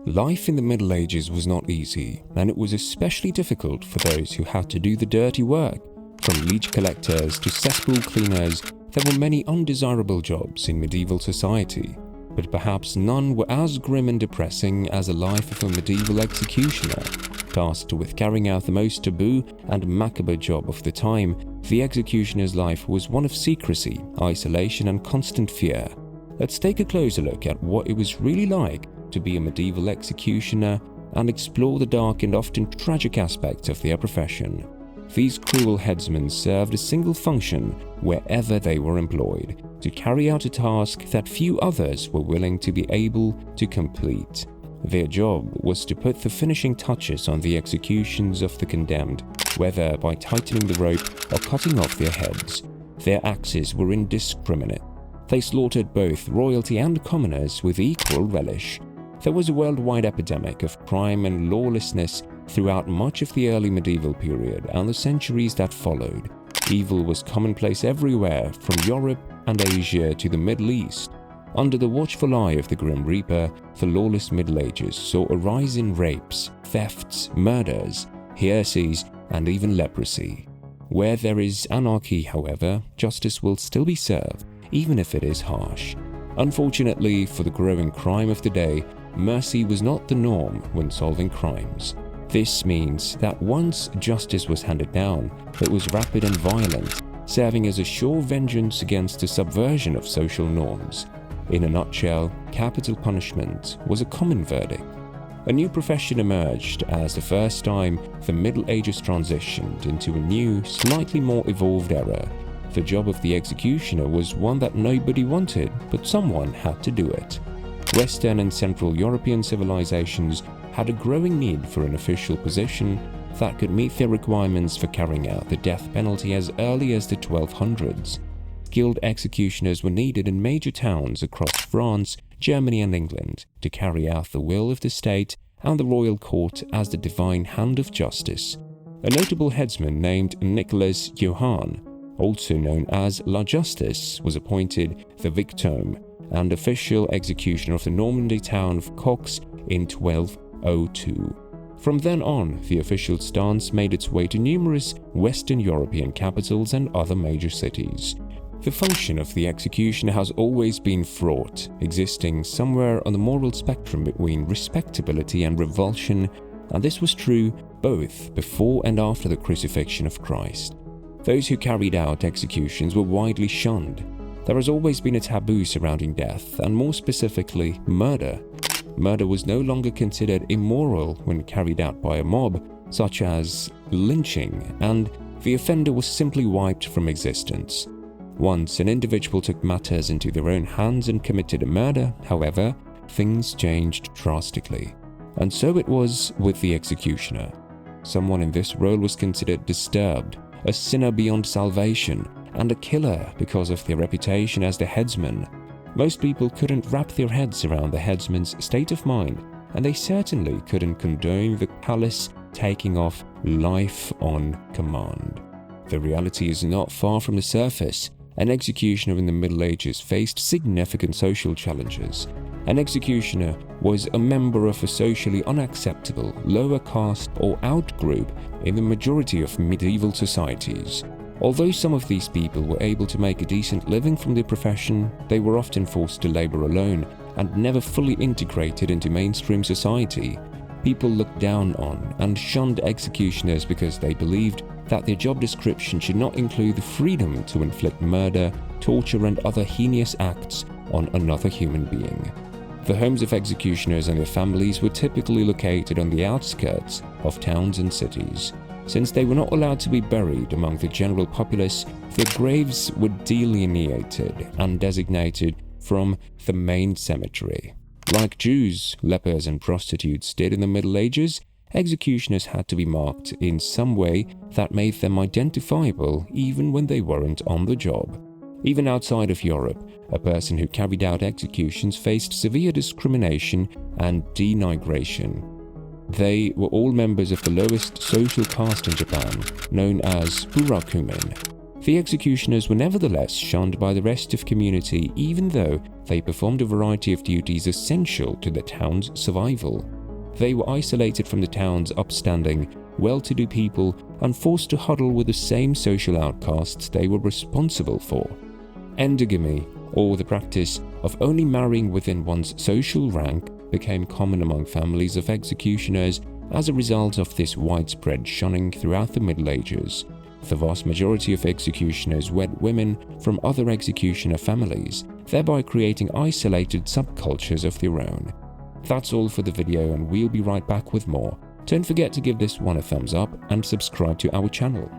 Life in the Middle Ages was not easy, and it was especially difficult for those who had to do the dirty work. From leech collectors to cesspool cleaners, there were many undesirable jobs in medieval society, but perhaps none were as grim and depressing as the life of a medieval executioner. Tasked with carrying out the most taboo and macabre job of the time, the executioner's life was one of secrecy, isolation, and constant fear. Let's take a closer look at what it was really like to be a medieval executioner and explore the dark and often tragic aspects of their profession. These cruel headsmen served a single function wherever they were employed: to carry out a task that few others were willing to be able to complete. Their job was to put the finishing touches on the executions of the condemned, whether by tightening the rope or cutting off their heads. Their axes were indiscriminate. They slaughtered both royalty and commoners with equal relish. There was a worldwide epidemic of crime and lawlessness throughout much of the early medieval period and the centuries that followed. Evil was commonplace everywhere, from Europe and Asia to the Middle East. Under the watchful eye of the Grim Reaper, the lawless Middle Ages saw a rise in rapes, thefts, murders, heresies, and even leprosy. Where there is anarchy, however, justice will still be served, even if it is harsh. Unfortunately for the growing crime of the day, mercy was not the norm when solving crimes. This means that once justice was handed down, it was rapid and violent, serving as a sure vengeance against the subversion of social norms. In a nutshell, capital punishment was a common verdict. A new profession emerged as the first time the Middle Ages transitioned into a new, slightly more evolved era. The job of the executioner was one that nobody wanted, but someone had to do it. Western and Central European civilizations had a growing need for an official position that could meet their requirements for carrying out the death penalty as early as the 1200s. Skilled executioners were needed in major towns across France, Germany, and England to carry out the will of the state and the royal court as the divine hand of justice. A notable headsman named Nicholas Johann, also known as La Justice, was appointed the victime and official executioner of the Normandy town of Cox in 1202. From then on, the official stance made its way to numerous Western European capitals and other major cities. The function of the executioner has always been fraught, existing somewhere on the moral spectrum between respectability and revulsion, and this was true both before and after the crucifixion of Christ. Those who carried out executions were widely shunned. There has always been a taboo surrounding death, and more specifically, murder. Murder was no longer considered immoral when carried out by a mob, such as lynching, and the offender was simply wiped from existence. Once an individual took matters into their own hands and committed a murder, however, things changed drastically. And so it was with the executioner. Someone in this role was considered disturbed, a sinner beyond salvation, and a killer because of their reputation as the headsman. Most people couldn't wrap their heads around the headsman's state of mind, and they certainly couldn't condone the callous taking of life on command. The reality is not far from the surface. An executioner in the Middle Ages faced significant social challenges. An executioner was a member of a socially unacceptable lower caste or outgroup in the majority of medieval societies. Although some of these people were able to make a decent living from their profession, they were often forced to labor alone and never fully integrated into mainstream society. People looked down on and shunned executioners because they believed that their job description should not include the freedom to inflict murder, torture, and other heinous acts on another human being. The homes of executioners and their families were typically located on the outskirts of towns and cities. Since they were not allowed to be buried among the general populace, their graves were delineated and designated from the main cemetery. Like Jews, lepers, and prostitutes did in the Middle Ages, executioners had to be marked in some way that made them identifiable even when they weren't on the job. Even outside of Europe, a person who carried out executions faced severe discrimination and denigration. They were all members of the lowest social caste in Japan, known as burakumin. The executioners were nevertheless shunned by the rest of the community, even though they performed a variety of duties essential to the town's survival. They were isolated from the town's upstanding, well-to-do people and forced to huddle with the same social outcasts they were responsible for. Endogamy, or the practice of only marrying within one's social rank, became common among families of executioners as a result of this widespread shunning throughout the Middle Ages. The vast majority of executioners wed women from other executioner families, thereby creating isolated subcultures of their own. That's all for the video, and we'll be right back with more. Don't forget to give this one a thumbs up and subscribe to our channel.